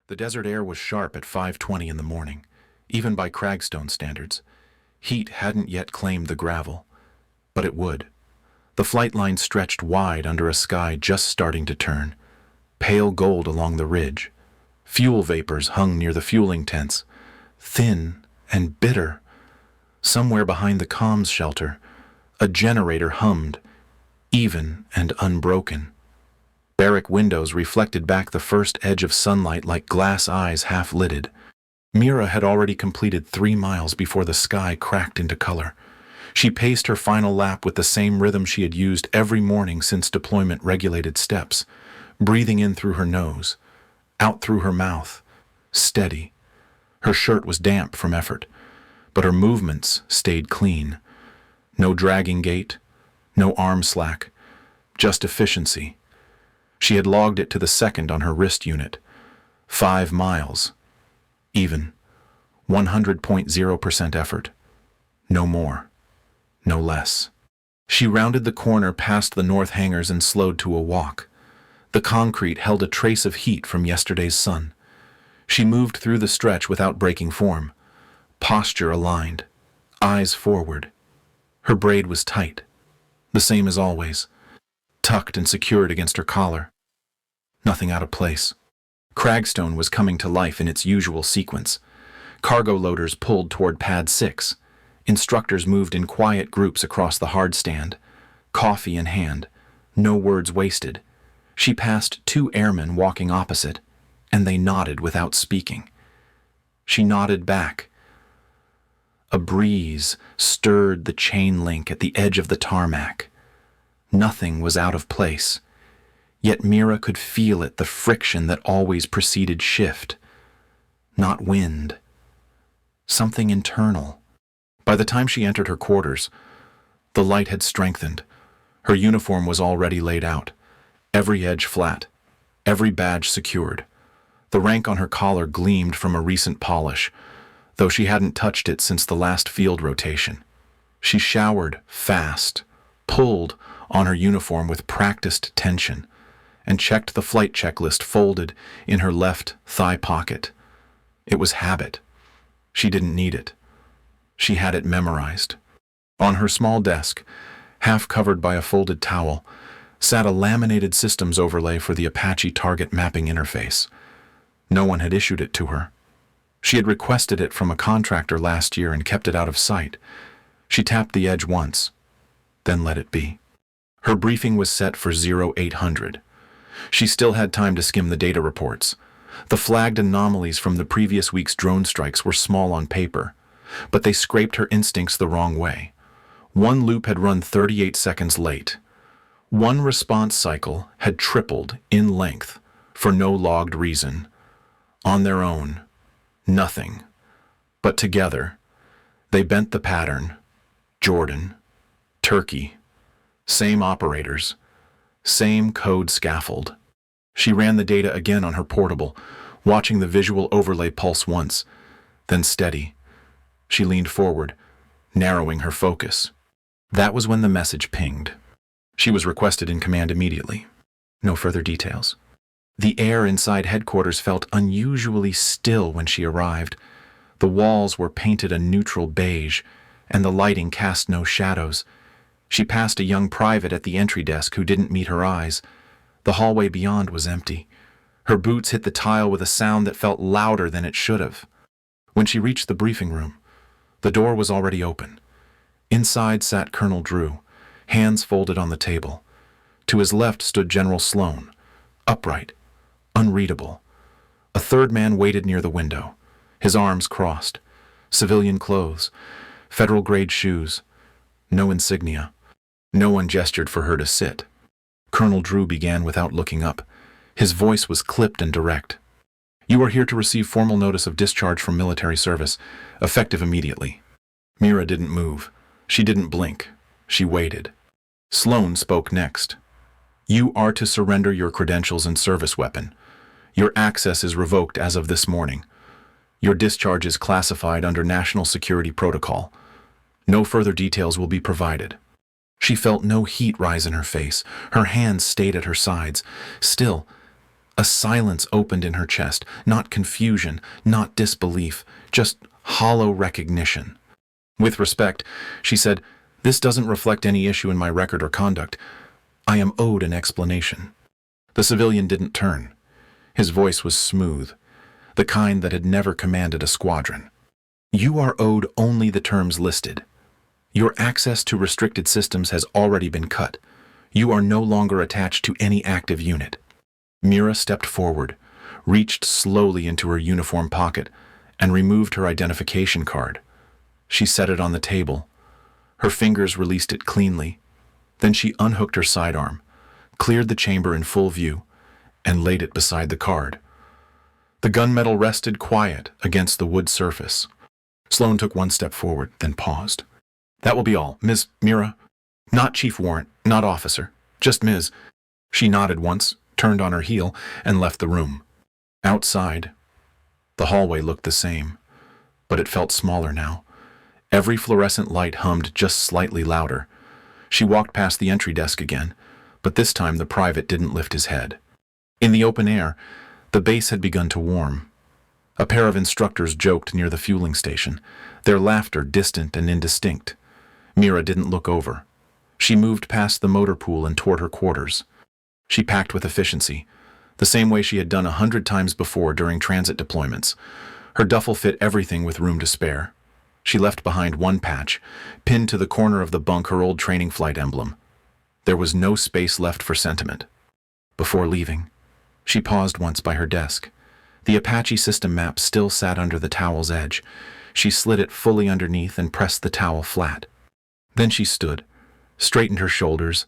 The desert air was sharp at 5:20 in the morning, even by Cragstone standards. Heat hadn't yet claimed the gravel, but it would. The flight line stretched wide under a sky just starting to turn, pale gold along the ridge. Fuel vapors hung near the fueling tents, thin and bitter. Somewhere behind the comms shelter, a generator hummed, even and unbroken. Barrack windows reflected back the first edge of sunlight like glass eyes half-lidded. Mira had already completed 3 miles before the sky cracked into color. She paced her final lap with the same rhythm she had used every morning since deployment-regulated steps, breathing in through her nose, out through her mouth, steady. Her shirt was damp from effort, but her movements stayed clean. No dragging gait, no arm slack, just efficiency. She had logged it to the second on her wrist unit. 5 miles. Even. 100.0% effort. No more. No less. She rounded the corner past the north hangars and slowed to a walk. The concrete held a trace of heat from yesterday's sun. She moved through the stretch without breaking form. Posture aligned. Eyes forward. Her braid was tight. The same as always. Tucked and secured against her collar. Nothing out of place. Cragstone was coming to life in its usual sequence. Cargo loaders pulled toward Pad 6. Instructors moved in quiet groups across the hard stand, coffee in hand, no words wasted. She passed 2 airmen walking opposite, and they nodded without speaking. She nodded back. A breeze stirred the chain link at the edge of the tarmac. Nothing was out of place, yet Mira could feel it, the friction that always preceded shift. Not wind. Something internal. By the time she entered her quarters, the light had strengthened. Her uniform was already laid out, every edge flat, every badge secured. The rank on her collar gleamed from a recent polish, though she hadn't touched it since the last field rotation. She showered fast, pulled on her uniform with practiced tension, and checked the flight checklist folded in her left thigh pocket. It was habit. She didn't need it. She had it memorized. On her small desk, half covered by a folded towel, sat a laminated systems overlay for the Apache target mapping interface. No one had issued it to her. She had requested it from a contractor last year and kept it out of sight. She tapped the edge once, then let it be. Her briefing was set for 0800. She still had time to skim the data reports. The flagged anomalies from the previous week's drone strikes were small on paper, but they scraped her instincts the wrong way. One loop had run 38 seconds late. One response cycle had tripled in length for no logged reason. On their own, nothing. But together, they bent the pattern. Jordan, Turkey, same operators, same code scaffold. She ran the data again on her portable, watching the visual overlay pulse once, then steady. She leaned forward, narrowing her focus. That was when the message pinged. She was requested in command immediately. No further details. The air inside headquarters felt unusually still when she arrived. The walls were painted a neutral beige, and the lighting cast no shadows. She passed a young private at the entry desk who didn't meet her eyes. The hallway beyond was empty. Her boots hit the tile with a sound that felt louder than it should have. When she reached the briefing room, the door was already open. Inside sat Colonel Drew, hands folded on the table. To his left stood General Sloan, upright, unreadable. A third man waited near the window, his arms crossed. Civilian clothes, federal-grade shoes, no insignia. No one gestured for her to sit. Colonel Drew began without looking up. His voice was clipped and direct. "You are here to receive formal notice of discharge from military service, effective immediately." Mira didn't move. She didn't blink. She waited. Sloan spoke next. "You are to surrender your credentials and service weapon. Your access is revoked as of this morning. Your discharge is classified under national security protocol. No further details will be provided." She felt no heat rise in her face. Her hands stayed at her sides. Still, A silence opened in her chest, not confusion, not disbelief, just hollow recognition. With respect, she said, "This doesn't reflect any issue in my record or conduct. I am owed an explanation." The civilian didn't turn. His voice was smooth, the kind that had never commanded a squadron. "You are owed only the terms listed. Your access to restricted systems has already been cut. You are no longer attached to any active unit." Mira stepped forward, reached slowly into her uniform pocket, and removed her identification card. She set it on the table. Her fingers released it cleanly. Then she unhooked her sidearm, cleared the chamber in full view, and laid it beside the card. The gunmetal rested quiet against the wood surface. Sloane took one step forward, then paused. "That will be all, Ms. Mira. Not Chief Warrant, not officer, just Ms." She nodded once, turned on her heel, and left the room. Outside, the hallway looked the same, but it felt smaller now. Every fluorescent light hummed just slightly louder. She walked past the entry desk again, but this time the private didn't lift his head. In the open air, the base had begun to warm. A pair of instructors joked near the fueling station, their laughter distant and indistinct. Mira didn't look over. She moved past the motor pool and toward her quarters. She packed with efficiency, the same way she had done 100 times before during transit deployments. Her duffel fit everything with room to spare. She left behind one patch, pinned to the corner of the bunk her old training flight emblem. There was no space left for sentiment. Before leaving, she paused once by her desk. The Apache system map still sat under the towel's edge. She slid it fully underneath and pressed the towel flat. Then she stood, straightened her shoulders,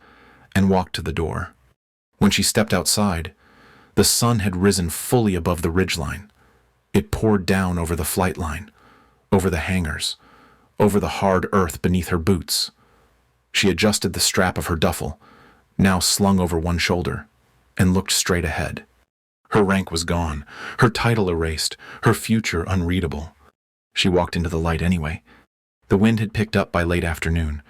and walked to the door. When she stepped outside, the sun had risen fully above the ridgeline. It poured down over the flight line, over the hangars, over the hard earth beneath her boots. She adjusted the strap of her duffel, now slung over one shoulder, and looked straight ahead. Her rank was gone, her title erased, her future unreadable. She walked into the light anyway. The wind had picked up by late afternoon,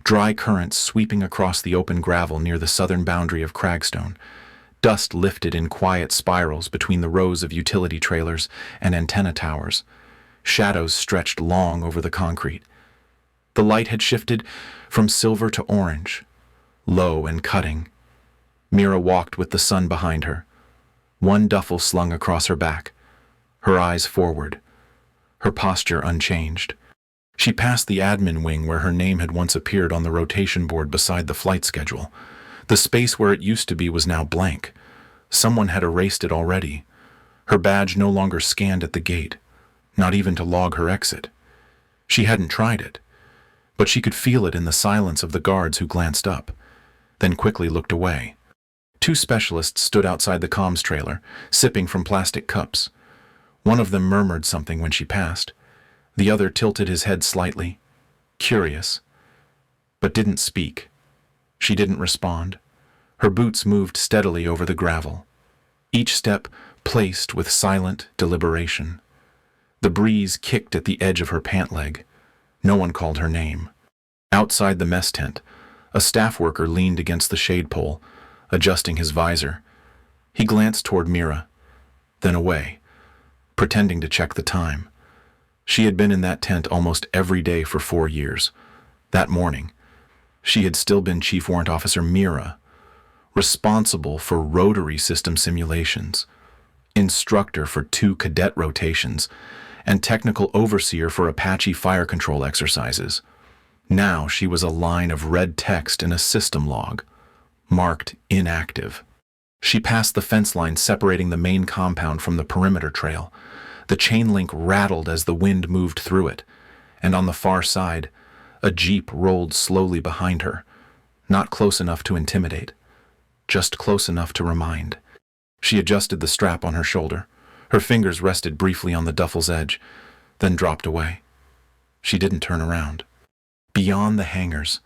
dry currents sweeping across the open gravel near the southern boundary of Cragstone. Dust lifted in quiet spirals between the rows of utility trailers and antenna towers. Shadows stretched long over the concrete. The light had shifted from silver to orange, low and cutting. Mira walked with the sun behind her, one duffel slung across her back, her eyes forward, her posture unchanged. She passed the admin wing where her name had once appeared on the rotation board beside the flight schedule. The space where it used to be was now blank. Someone had erased it already. Her badge no longer scanned at the gate, not even to log her exit. She hadn't tried it, but she could feel it in the silence of the guards who glanced up, then quickly looked away. 2 specialists stood outside the comms trailer, sipping from plastic cups. One of them murmured something when she passed. The other tilted his head slightly, curious, but didn't speak. She didn't respond. Her boots moved steadily over the gravel, each step placed with silent deliberation. The breeze kicked at the edge of her pant leg. No one called her name. Outside the mess tent, a staff worker leaned against the shade pole, adjusting his visor. He glanced toward Mira, then away, pretending to check the time. She had been in that tent almost every day for 4 years. That morning, she had still been Chief Warrant Officer Mira, responsible for rotary system simulations, instructor for 2 cadet rotations, and technical overseer for Apache fire control exercises. Now she was a line of red text in a system log, marked inactive. She passed the fence line separating the main compound from the perimeter trail. The chain link rattled as the wind moved through it, and on the far side, a jeep rolled slowly behind her, not close enough to intimidate, just close enough to remind. She adjusted the strap on her shoulder. Her fingers rested briefly on the duffel's edge, then dropped away. She didn't turn around. Beyond the hangars,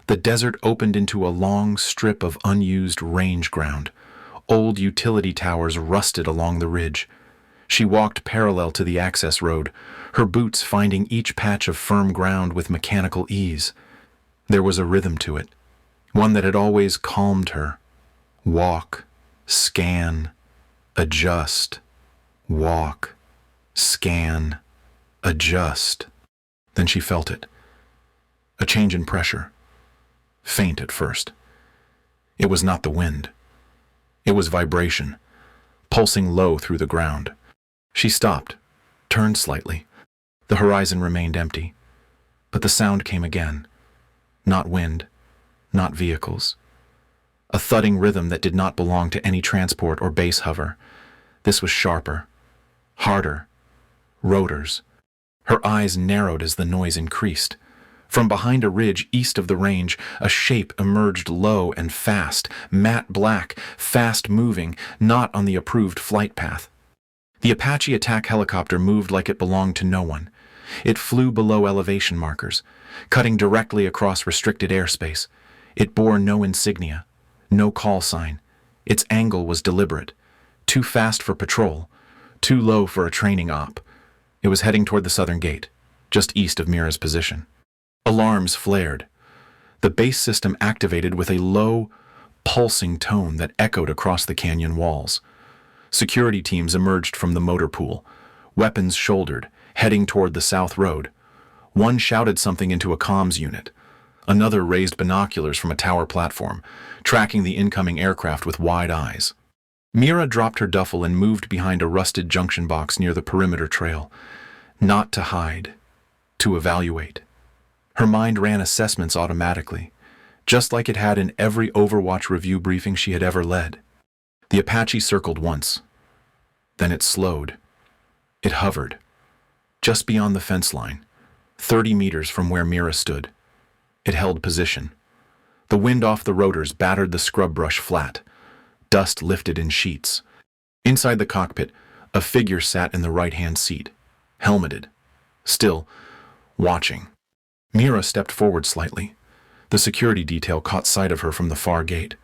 the desert opened into a long strip of unused range ground. Old utility towers rusted along the ridge. She walked parallel to the access road, her boots finding each patch of firm ground with mechanical ease. There was a rhythm to it, one that had always calmed her. Walk, scan, Adjust. Walk. Scan. Adjust. Then she felt it. A change in pressure. Faint at first. It was not the wind. It was vibration, pulsing low through the ground. She stopped, turned slightly. The horizon remained empty. But the sound came again. Not wind, not vehicles. A thudding rhythm that did not belong to any transport or base hover. This was sharper, harder. Rotors. Her eyes narrowed as the noise increased. From behind a ridge east of the range, a shape emerged low and fast, matte black, fast-moving, not on the approved flight path. The Apache attack helicopter moved like it belonged to no one. It flew below elevation markers, cutting directly across restricted airspace. It bore no insignia, no call sign. Its angle was deliberate. Too fast for patrol, too low for a training op. It was heading toward the southern gate, just east of Mira's position. Alarms flared. The base system activated with a low, pulsing tone that echoed across the canyon walls. Security teams emerged from the motor pool, weapons shouldered, heading toward the south road. One shouted something into a comms unit. Another raised binoculars from a tower platform, tracking the incoming aircraft with wide eyes. Mira dropped her duffel and moved behind a rusted junction box near the perimeter trail. Not to hide, to evaluate. Her mind ran assessments automatically, just like it had in every Overwatch review briefing she had ever led. The Apache circled once. Then it slowed. It hovered, just beyond the fence line, 30 meters from where Mira stood. It held position. The wind off the rotors battered the scrub brush flat. Dust lifted in sheets. Inside the cockpit, a figure sat in the right-hand seat, helmeted, still, watching. Mira stepped forward slightly. The security detail caught sight of her from the far gate.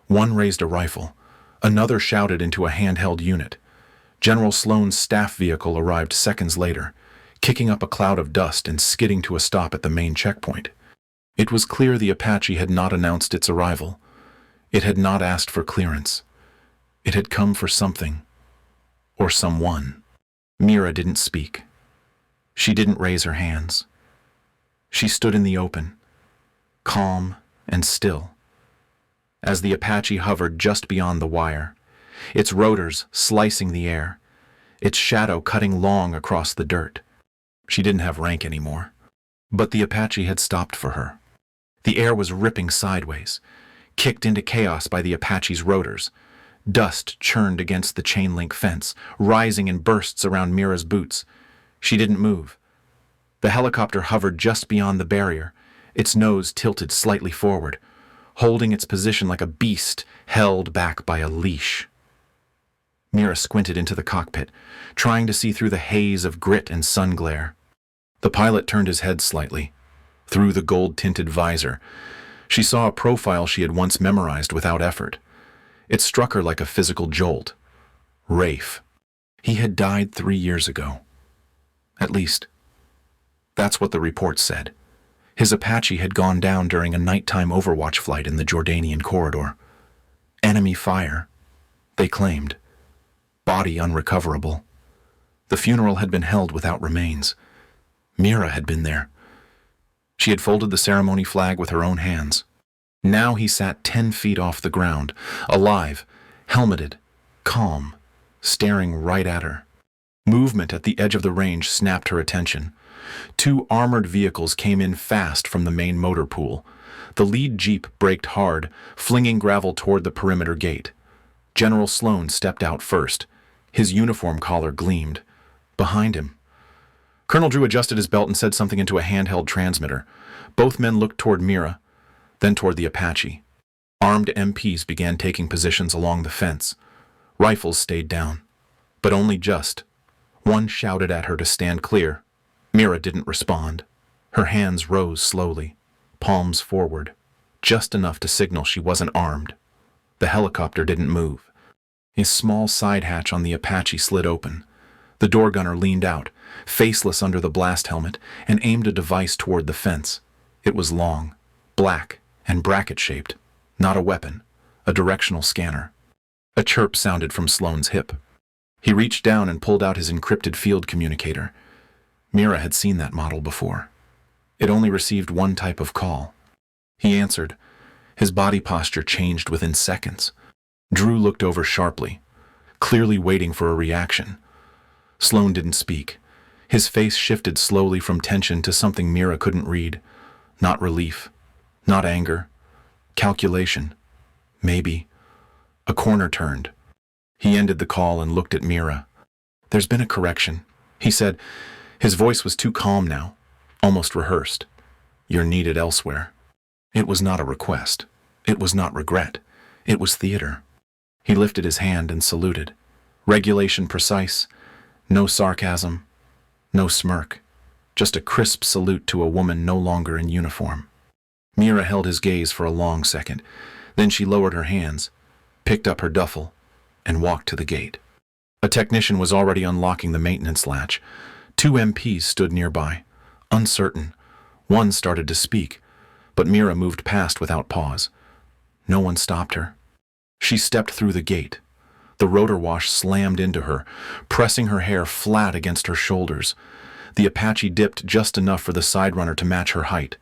One raised a rifle. Another shouted into a handheld unit. General Sloan's staff vehicle arrived seconds later, kicking up a cloud of dust and skidding to a stop at the main checkpoint. It was clear the Apache had not announced its arrival. It had not asked for clearance. It had come for something. Or someone. Mira didn't speak. She didn't raise her hands. She stood in the open, calm and still, as the Apache hovered just beyond the wire, its rotors slicing the air, its shadow cutting long across the dirt. She didn't have rank anymore, but the Apache had stopped for her. The air was ripping sideways, kicked into chaos by the Apache's rotors. Dust churned against the chain-link fence, rising in bursts around Mira's boots. She didn't move. The helicopter hovered just beyond the barrier, its nose tilted slightly forward, holding its position like a beast held back by a leash. Mira squinted into the cockpit, trying to see through the haze of grit and sun glare. The pilot turned his head slightly. Through the gold-tinted visor, she saw a profile she had once memorized without effort. It struck her like a physical jolt. Rafe. He had died 3 years ago. At least, that's what the report said. His Apache had gone down during a nighttime Overwatch flight in the Jordanian corridor. Enemy fire, they claimed. Body unrecoverable. The funeral had been held without remains. Mira had been there. She had folded the ceremony flag with her own hands. Now he sat 10 feet off the ground, alive, helmeted, calm, staring right at her. Movement at the edge of the range snapped her attention. 2 armored vehicles came in fast from the main motor pool. The lead jeep braked hard, flinging gravel toward the perimeter gate. General Sloan stepped out first. His uniform collar gleamed. Behind him, Colonel Drew adjusted his belt and said something into a handheld transmitter. Both men looked toward Mira, then toward the Apache. Armed MPs began taking positions along the fence. Rifles stayed down, but only just. One shouted at her to stand clear. Mira didn't respond. Her hands rose slowly, palms forward, just enough to signal she wasn't armed. The helicopter didn't move. A small side hatch on the Apache slid open. The door gunner leaned out, faceless under the blast helmet, and aimed a device toward the fence. It was long, black, and bracket-shaped. Not a weapon, a directional scanner. A chirp sounded from Sloane's hip. He reached down and pulled out his encrypted field communicator. Mira had seen that model before. It only received one type of call. He answered. His body posture changed within seconds. Drew looked over sharply, clearly waiting for a reaction. Sloane didn't speak. His face shifted slowly from tension to something Mira couldn't read. Not relief, not anger. Calculation. Maybe. A corner turned. He ended the call and looked at Mira. "There's been a correction," he said. His voice was too calm now, almost rehearsed. "You're needed elsewhere." It was not a request. It was not regret. It was theater. He lifted his hand and saluted. Regulation precise. No sarcasm. No smirk. Just a crisp salute to a woman no longer in uniform. Mira held his gaze for a long second. Then she lowered her hands, picked up her duffel, and walked to the gate. A technician was already unlocking the maintenance latch. 2 MPs stood nearby, uncertain. One started to speak, but Mira moved past without pause. No one stopped her. She stepped through the gate. The rotor wash slammed into her, pressing her hair flat against her shoulders. The Apache dipped just enough for the side runner to match her height.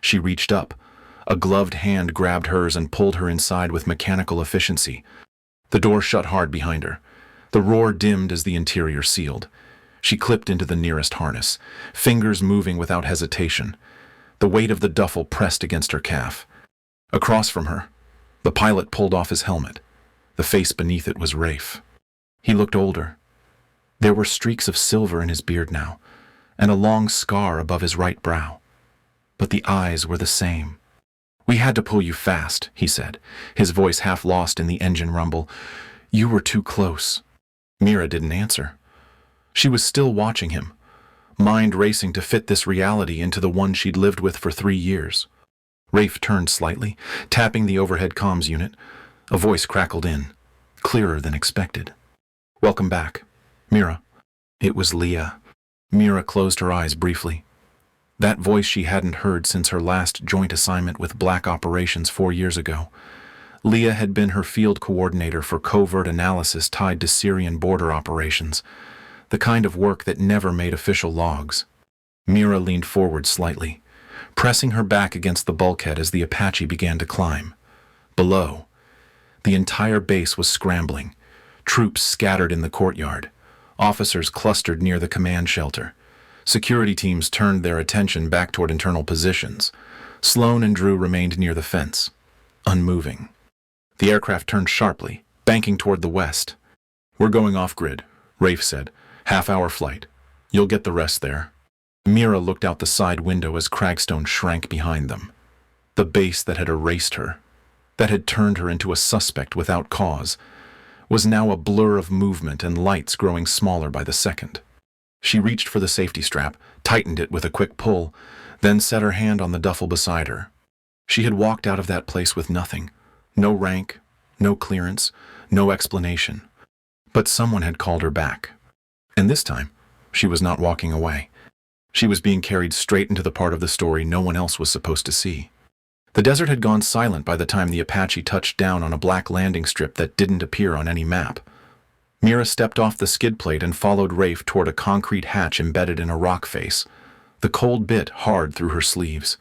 She reached up. A gloved hand grabbed hers and pulled her inside with mechanical efficiency. The door shut hard behind her. The roar dimmed as the interior sealed. She clipped into the nearest harness, fingers moving without hesitation. The weight of the duffel pressed against her calf. Across from her, the pilot pulled off his helmet. The face beneath it was Rafe. He looked older. There were streaks of silver in his beard now, and a long scar above his right brow. But the eyes were the same. "We had to pull you fast," he said, his voice half lost in the engine rumble. "You were too close." Mira didn't answer. She was still watching him, mind racing to fit this reality into the one she'd lived with for 3 years. Rafe turned slightly, tapping the overhead comms unit. A voice crackled in, clearer than expected. "Welcome back, Mira." It was Leah. Mira closed her eyes briefly. That voice she hadn't heard since her last joint assignment with Black Operations 4 years ago. Leah had been her field coordinator for covert analysis tied to Syrian border operations, the kind of work that never made official logs. Mira leaned forward slightly, pressing her back against the bulkhead as the Apache began to climb. Below, the entire base was scrambling, troops scattered in the courtyard, officers clustered near the command shelter. Security teams turned their attention back toward internal positions. Sloane and Drew remained near the fence, unmoving. The aircraft turned sharply, banking toward the west. "We're going off-grid," Rafe said. "Half-hour flight. You'll get the rest there." Mira looked out the side window as Cragstone shrank behind them. The base that had erased her, that had turned her into a suspect without cause, was now a blur of movement and lights growing smaller by the second. She reached for the safety strap, tightened it with a quick pull, then set her hand on the duffel beside her. She had walked out of that place with nothing. No rank, no clearance, no explanation. But someone had called her back. And this time, she was not walking away. She was being carried straight into the part of the story no one else was supposed to see. The desert had gone silent by the time the Apache touched down on a black landing strip that didn't appear on any map. Mira stepped off the skid plate and followed Rafe toward a concrete hatch embedded in a rock face. The cold bit hard through her sleeves.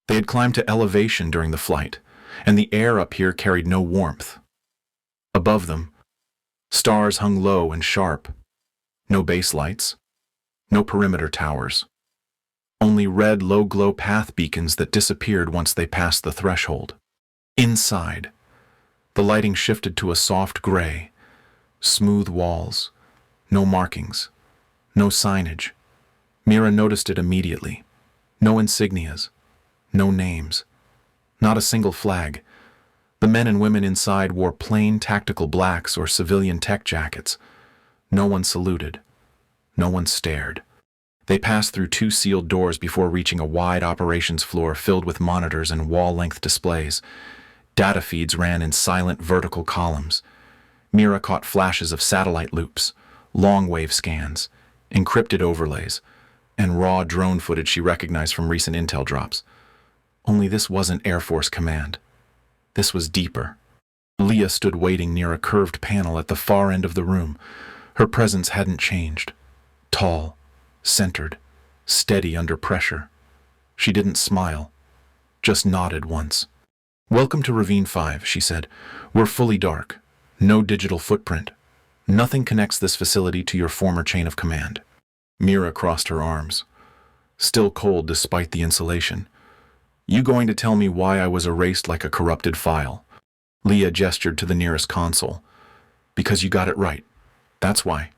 They had climbed to elevation during the flight, and the air up here carried no warmth. Above them, stars hung low and sharp. No base lights, no perimeter towers. Only red low-glow path beacons that disappeared once they passed the threshold. Inside, the lighting shifted to a soft gray. Smooth walls, no markings, no signage. Mira noticed it immediately. No insignias, no names, not a single flag. The men and women inside wore plain tactical blacks or civilian tech jackets. No one saluted. No one stared. They passed through 2 sealed doors before reaching a wide operations floor filled with monitors and wall-length displays. Data feeds ran in silent vertical columns. Mira caught flashes of satellite loops, long-wave scans, encrypted overlays, and raw drone footage she recognized from recent intel drops. Only this wasn't Air Force Command. This was deeper. Leah stood waiting near a curved panel at the far end of the room. Her presence hadn't changed. Tall, centered, steady under pressure. She didn't smile, just nodded once. "Welcome to Ravine 5, she said. "We're fully dark. No digital footprint. Nothing connects this facility to your former chain of command." Mira crossed her arms, still cold despite the insulation. "You going to tell me why I was erased like a corrupted file?" Leah gestured to the nearest console. "Because you got it right. That's why."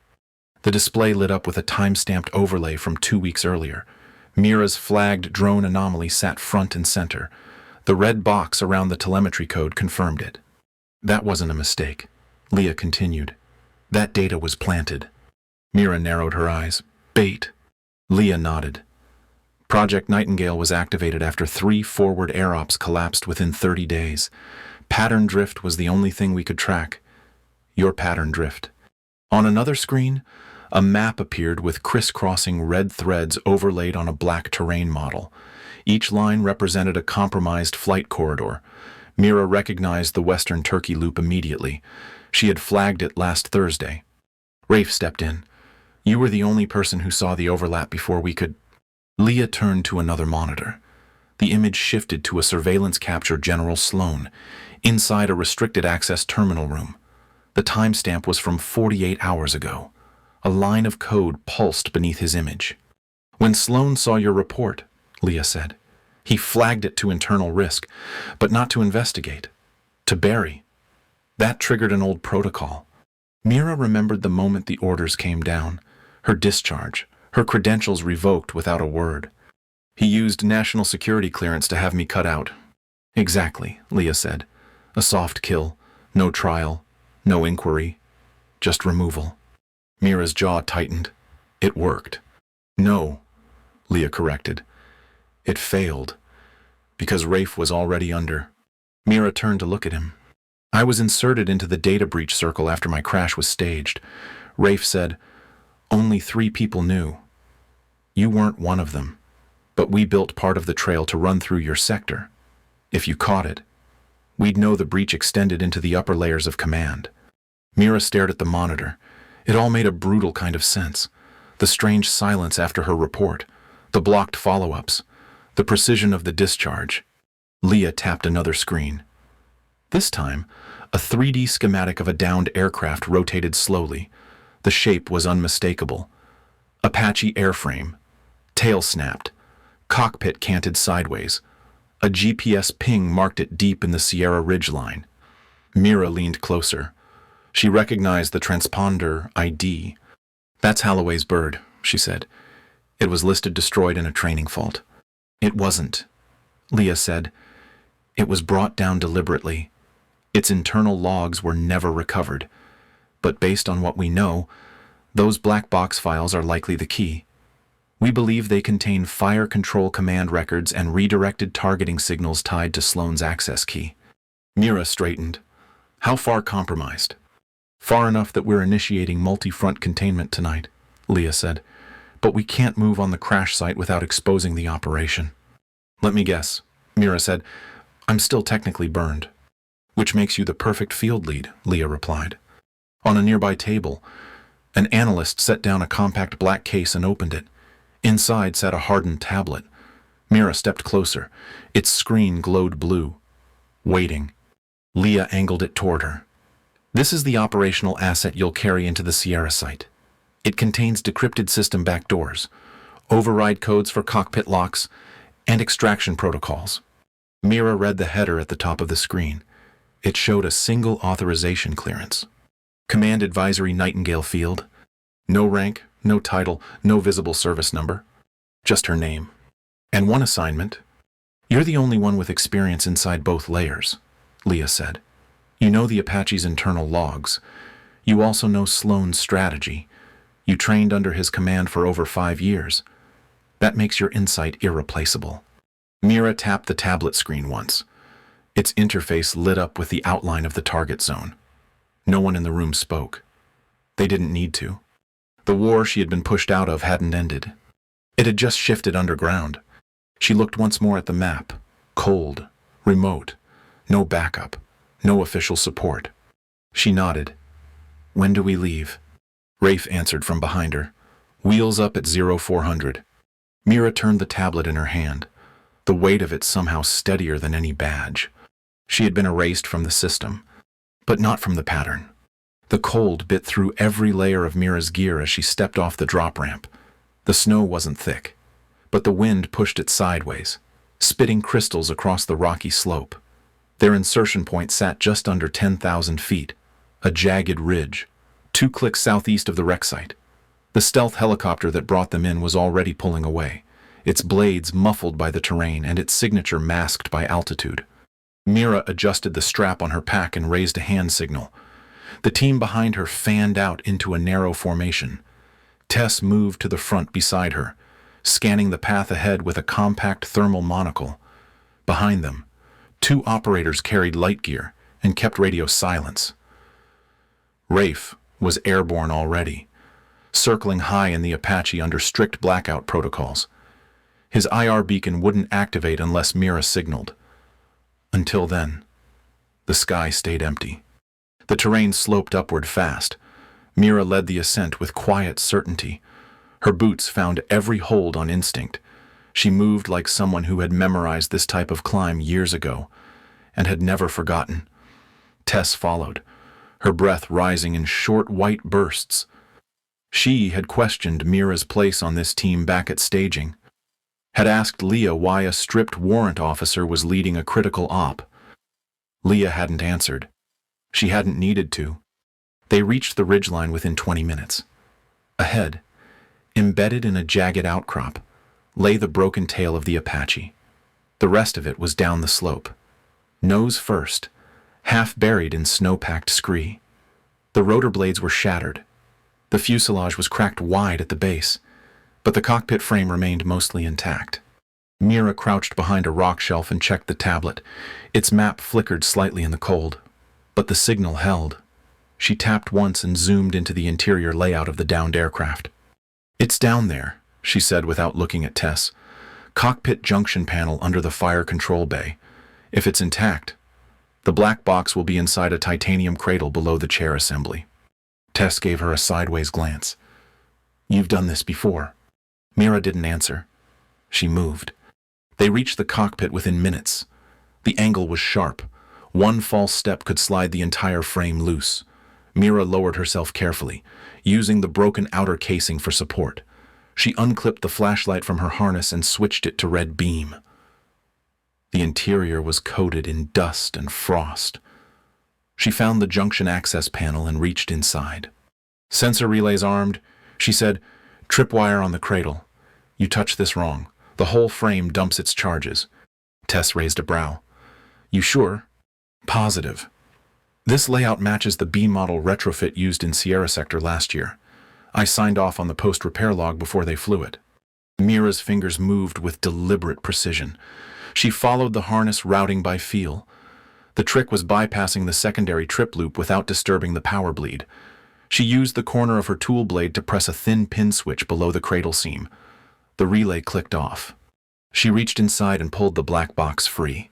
The display lit up with a time-stamped overlay from 2 weeks earlier. Mira's flagged drone anomaly sat front and center. The red box around the telemetry code confirmed it. "That wasn't a mistake," Leah continued. "That data was planted." Mira narrowed her eyes. "Bait." Leah nodded. Project Nightingale was activated after 3 forward air ops collapsed within 30 days. Pattern drift was the only thing we could track. Your pattern drift. On another screen, a map appeared with crisscrossing red threads overlaid on a black terrain model. Each line represented a compromised flight corridor. Mira recognized the Western Turkey loop immediately. She had flagged it last Thursday. Rafe stepped in. "You were the only person who saw the overlap before we could..." Leah turned to another monitor. The image shifted to a surveillance capture General Sloan, inside a restricted access terminal room. The timestamp was from 48 hours ago. A line of code pulsed beneath his image. "When Sloan saw your report," Leah said, "he flagged it to internal risk, but not to investigate. To bury. That triggered an old protocol." Mira remembered the moment the orders came down. Her discharge, her credentials revoked without a word. "He used national security clearance to have me cut out." "Exactly," Leah said. "A soft kill, no trial, no inquiry, just removal." Mira's jaw tightened. "It worked." "No," Leah corrected. "It failed, because Rafe was already under." Mira turned to look at him. "I was inserted into the data breach circle after my crash was staged. Rafe said, 'Only 3 people knew. You weren't one of them, but we built part of the trail to run through your sector. If you caught it, we'd know the breach extended into the upper layers of command.'" Mira stared at the monitor. It all made a brutal kind of sense. The strange silence after her report, the blocked follow-ups, the precision of the discharge. Leah tapped another screen. This time, a 3D schematic of a downed aircraft rotated slowly. The shape was unmistakable. Apache airframe. Tail snapped. Cockpit canted sideways. A GPS ping marked it deep in the Sierra ridgeline. Mira leaned closer. She recognized the transponder ID. "That's Holloway's bird," she said. "It was listed destroyed in a training fault." "It wasn't," Leah said. "It was brought down deliberately. Its internal logs were never recovered. But based on what we know, those black box files are likely the key. We believe they contain fire control command records and redirected targeting signals tied to Sloan's access key." Mira straightened. "How far compromised?" "Far enough that we're initiating multi-front containment tonight," Leah said. "But we can't move on the crash site without exposing the operation." "Let me guess," Mira said. "I'm still technically burned." "Which makes you the perfect field lead," Leah replied. On a nearby table, an analyst set down a compact black case and opened it. Inside sat a hardened tablet. Mira stepped closer. Its screen glowed blue. Waiting. Leah angled it toward her. "This is the operational asset you'll carry into the Sierra site. It contains decrypted system backdoors, override codes for cockpit locks, and extraction protocols." Mira read the header at the top of the screen. It showed a single authorization clearance. "Command Advisory Nightingale Field. No rank, no title, no visible service number. Just her name. And one assignment. You're the only one with experience inside both layers," Leah said. "You know the Apache's internal logs. You also know Sloan's strategy. You trained under his command for over 5 years. That makes your insight irreplaceable." Mira tapped the tablet screen once. Its interface lit up with the outline of the target zone. No one in the room spoke. They didn't need to. The war she had been pushed out of hadn't ended. It had just shifted underground. She looked once more at the map. Cold, remote, no backup, No official support. She nodded. When do we leave? Rafe answered from behind her. Wheels up at 0400. Mira turned the tablet in her hand, the weight of it somehow steadier than any badge. She had been erased from the system, but not from the pattern. The cold bit through every layer of Mira's gear as she stepped off the drop ramp. The snow wasn't thick, but the wind pushed it sideways, spitting crystals across the rocky slope. Their insertion point sat just under 10,000 feet, a jagged ridge, 2 clicks southeast of the wreck site. The stealth helicopter that brought them in was already pulling away, its blades muffled by the terrain and its signature masked by altitude. Mira adjusted the strap on her pack and raised a hand signal. The team behind her fanned out into a narrow formation. Tess moved to the front beside her, scanning the path ahead with a compact thermal monocle. Behind them, 2 operators carried light gear and kept radio silence. Rafe was airborne already, circling high in the Apache under strict blackout protocols. His IR beacon wouldn't activate unless Mira signaled. Until then, the sky stayed empty. The terrain sloped upward fast. Mira led the ascent with quiet certainty. Her boots found every hold on instinct. She moved like someone who had memorized this type of climb years ago and had never forgotten. Tess followed, her breath rising in short white bursts. She had questioned Mira's place on this team back at staging, had asked Leah why a stripped warrant officer was leading a critical op. Leah hadn't answered. She hadn't needed to. They reached the ridgeline within 20 minutes. Ahead, embedded in a jagged outcrop, lay the broken tail of the Apache. The rest of it was down the slope, nose first, half buried in snow-packed scree. The rotor blades were shattered. The fuselage was cracked wide at the base, but the cockpit frame remained mostly intact. Mira crouched behind a rock shelf and checked the tablet. Its map flickered slightly in the cold, but the signal held. She tapped once and zoomed into the interior layout of the downed aircraft. It's down there, she said without looking at Tess. Cockpit junction panel under the fire control bay. If it's intact, the black box will be inside a titanium cradle below the chair assembly. Tess gave her a sideways glance. You've done this before. Mira didn't answer. She moved. They reached the cockpit within minutes. The angle was sharp. One false step could slide the entire frame loose. Mira lowered herself carefully, using the broken outer casing for support. She unclipped the flashlight from her harness and switched it to red beam. The interior was coated in dust and frost. She found the junction access panel and reached inside. Sensor relays armed, she said, tripwire on the cradle. You touch this wrong. The whole frame dumps its charges. Tess raised a brow. You sure? Positive. This layout matches the B model retrofit used in Sierra Sector last year. I signed off on the post-repair log before they flew it. Mira's fingers moved with deliberate precision. She followed the harness routing by feel. The trick was bypassing the secondary trip loop without disturbing the power bleed. She used the corner of her tool blade to press a thin pin switch below the cradle seam. The relay clicked off. She reached inside and pulled the black box free.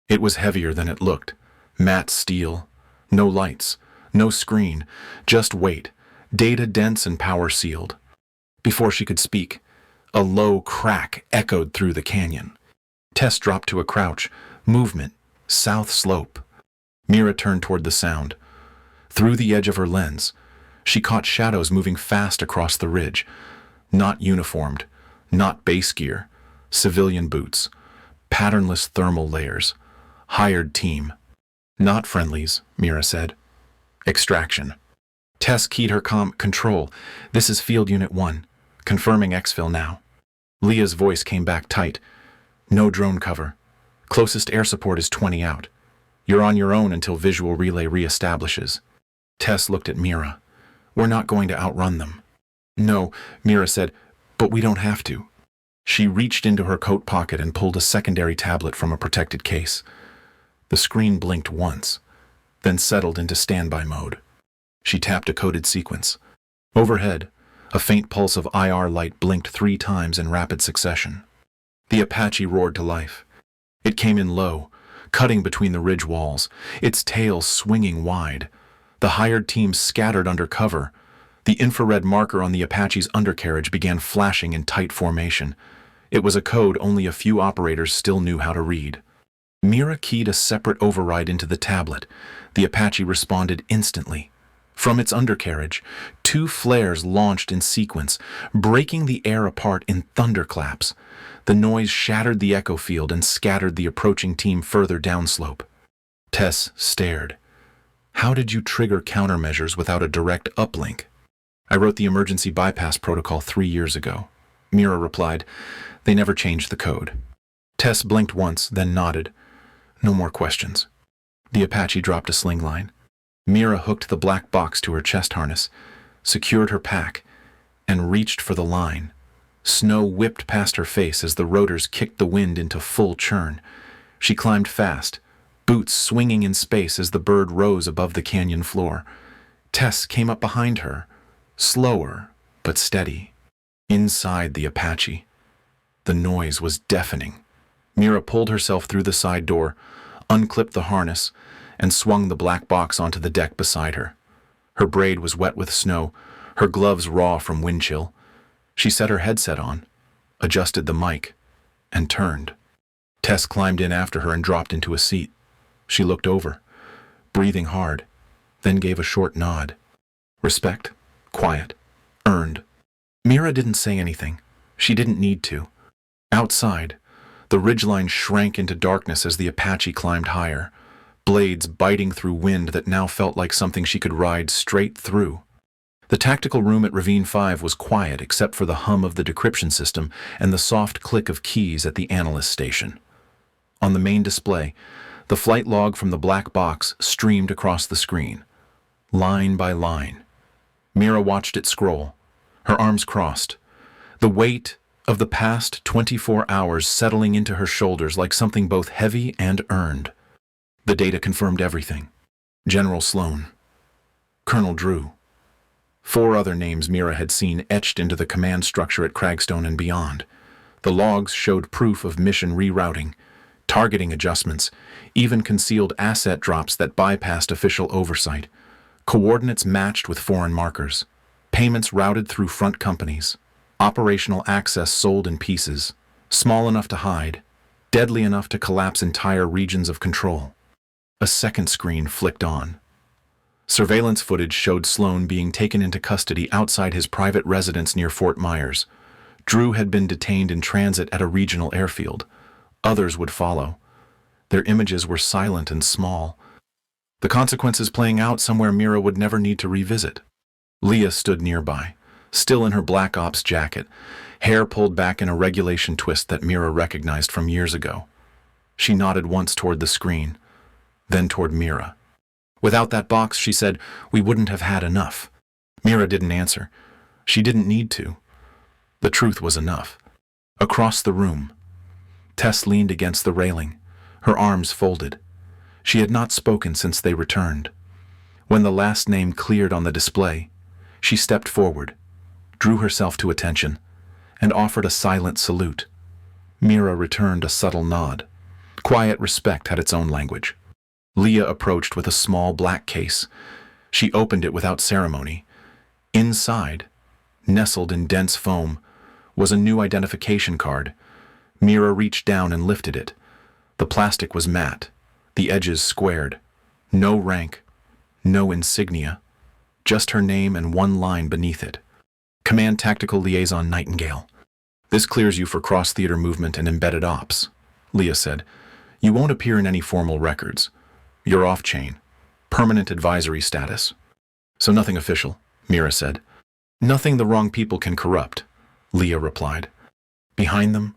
It was heavier than it looked. Matte steel. No lights. No screen. Just weight. Data dense and power sealed. Before she could speak, a low crack echoed through the canyon. Tess dropped to a crouch. Movement. South slope. Mira turned toward the sound. Through the edge of her lens, she caught shadows moving fast across the ridge. Not uniformed. Not base gear. Civilian boots. Patternless thermal layers. Hired team. Not friendlies, Mira said. Extraction. Tess keyed her control. This is Field Unit 1. Confirming exfil now. Leah's voice came back tight. No drone cover. Closest air support is 20 out. You're on your own until visual relay reestablishes. Tess looked at Mira. We're not going to outrun them. No, Mira said, but we don't have to. She reached into her coat pocket and pulled a secondary tablet from a protected case. The screen blinked once, then settled into standby mode. She tapped a coded sequence. Overhead, a faint pulse of IR light blinked 3 times in rapid succession. The Apache roared to life. It came in low, cutting between the ridge walls, its tail swinging wide. The hired team scattered under cover. The infrared marker on the Apache's undercarriage began flashing in tight formation. It was a code only a few operators still knew how to read. Mira keyed a separate override into the tablet. The Apache responded instantly. From its undercarriage, 2 flares launched in sequence, breaking the air apart in thunderclaps. The noise shattered the echo field and scattered the approaching team further downslope. Tess stared. How did you trigger countermeasures without a direct uplink? I wrote the emergency bypass protocol 3 years ago. Mira replied. They never changed the code. Tess blinked once, then nodded. No more questions. The Apache dropped a sling line. Mira hooked the black box to her chest harness, secured her pack, and reached for the line. Snow whipped past her face as the rotors kicked the wind into full churn. She climbed fast, boots swinging in space as the bird rose above the canyon floor. Tess came up behind her, slower but steady. Inside the Apache, the noise was deafening. Mira pulled herself through the side door, unclipped the harness, and swung the black box onto the deck beside her. Her braid was wet with snow, her gloves raw from wind chill. She set her headset on, adjusted the mic, and turned. Tess climbed in after her and dropped into a seat. She looked over, breathing hard, then gave a short nod. Respect, quiet, earned. Mira didn't say anything. She didn't need to. Outside, the ridgeline shrank into darkness as the Apache climbed higher, blades biting through wind that now felt like something she could ride straight through. The tactical room at Ravine 5 was quiet except for the hum of the decryption system and the soft click of keys at the analyst station. On the main display, the flight log from the black box streamed across the screen, line by line. Mira watched it scroll, her arms crossed, the weight of the past 24 hours settling into her shoulders like something both heavy and earned. The data confirmed everything. General Sloan, Colonel Drew. 4 other names Mira had seen etched into the command structure at Cragstone and beyond. The logs showed proof of mission rerouting, targeting adjustments, even concealed asset drops that bypassed official oversight, coordinates matched with foreign markers, payments routed through front companies, operational access sold in pieces, small enough to hide, deadly enough to collapse entire regions of control. A second screen flicked on. Surveillance footage showed Sloan being taken into custody outside his private residence near Fort Myers. Drew had been detained in transit at a regional airfield. Others would follow. Their images were silent and small. The consequences playing out somewhere Mira would never need to revisit. Leah stood nearby, still in her Black Ops jacket, hair pulled back in a regulation twist that Mira recognized from years ago. She nodded once toward the screen, then toward Mira. Without that box, she said, we wouldn't have had enough. Mira didn't answer. She didn't need to. The truth was enough. Across the room, Tess leaned against the railing, her arms folded. She had not spoken since they returned. When the last name cleared on the display, she stepped forward, drew herself to attention, and offered a silent salute. Mira returned a subtle nod. Quiet respect had its own language. Leah approached with a small black case. She opened it without ceremony. Inside, nestled in dense foam, was a new identification card. Mira reached down and lifted it. The plastic was matte, the edges squared. No rank, no insignia, just her name and one line beneath it. Command Tactical Liaison Nightingale. This clears you for cross-theater movement and embedded ops, Leah said. You won't appear in any formal records. You're off-chain. Permanent advisory status. So nothing official, Mira said. Nothing the wrong people can corrupt, Leah replied. Behind them,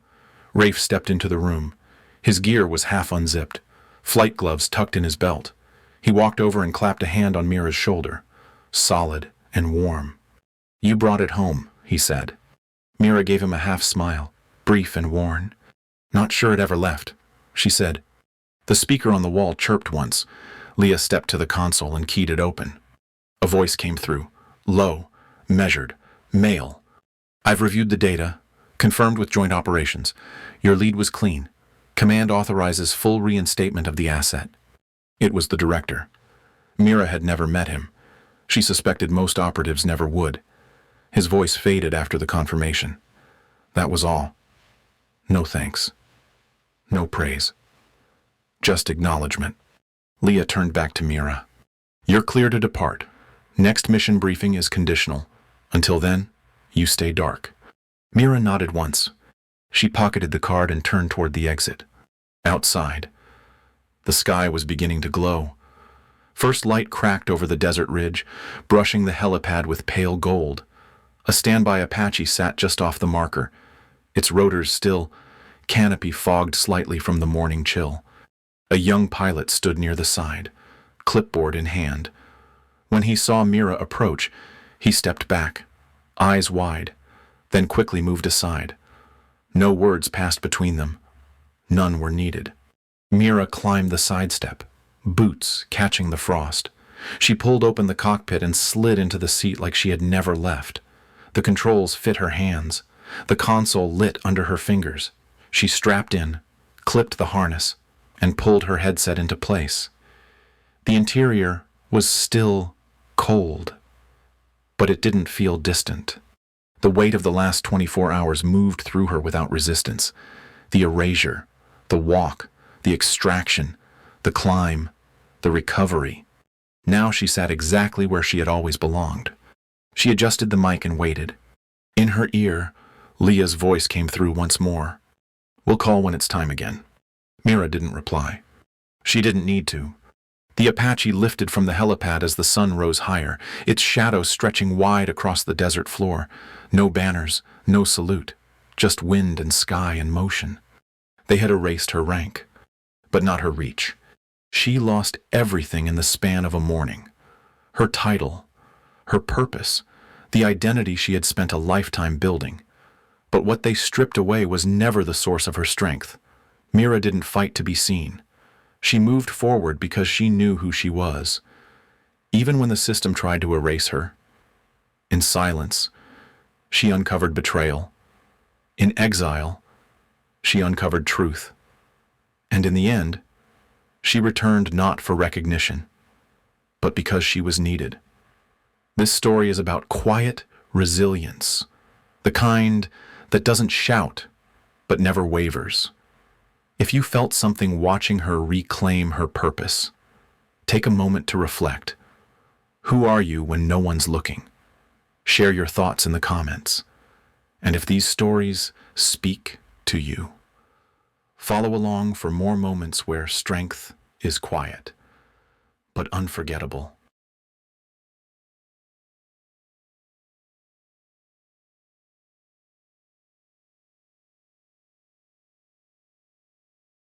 Rafe stepped into the room. His gear was half unzipped, flight gloves tucked in his belt. He walked over and clapped a hand on Mira's shoulder, solid and warm. You brought it home, he said. Mira gave him a half smile, brief and worn. Not sure it ever left, she said. The speaker on the wall chirped once. Leah stepped to the console and keyed it open. A voice came through, low, measured, male. I've reviewed the data, confirmed with joint operations. Your lead was clean. Command authorizes full reinstatement of the asset. It was the director. Mira had never met him. She suspected most operatives never would. His voice faded after the confirmation. That was all. No thanks. No praise. Just acknowledgement. Leah turned back to Mira. You're clear to depart. Next mission briefing is conditional. Until then, you stay dark. Mira nodded once. She pocketed the card and turned toward the exit. Outside, the sky was beginning to glow. First light cracked over the desert ridge, brushing the helipad with pale gold. A standby Apache sat just off the marker, its rotors still, canopy fogged slightly from the morning chill. A young pilot stood near the side, clipboard in hand. When he saw Mira approach, he stepped back, eyes wide, then quickly moved aside. No words passed between them. None were needed. Mira climbed the side step, boots catching the frost. She pulled open the cockpit and slid into the seat like she had never left. The controls fit her hands. The console lit under her fingers. She strapped in, clipped the harness, and pulled her headset into place. The interior was still cold, but it didn't feel distant. The weight of the last 24 hours moved through her without resistance. The erasure, the walk, the extraction, the climb, the recovery. Now she sat exactly where she had always belonged. She adjusted the mic and waited. In her ear, Leah's voice came through once more. We'll call when it's time again. Mira didn't reply. She didn't need to. The Apache lifted from the helipad as the sun rose higher, its shadow stretching wide across the desert floor. No banners, no salute, just wind and sky and motion. They had erased her rank, but not her reach. She lost everything in the span of a morning. Her title, her purpose, the identity she had spent a lifetime building. But what they stripped away was never the source of her strength. Mira didn't fight to be seen. She moved forward because she knew who she was. Even when the system tried to erase her, in silence, she uncovered betrayal. In exile, she uncovered truth. And in the end, she returned not for recognition, but because she was needed. This story is about quiet resilience, the kind that doesn't shout, but never wavers. If you felt something watching her reclaim her purpose, take a moment to reflect. Who are you when no one's looking? Share your thoughts in the comments. And if these stories speak to you, follow along for more moments where strength is quiet, but unforgettable.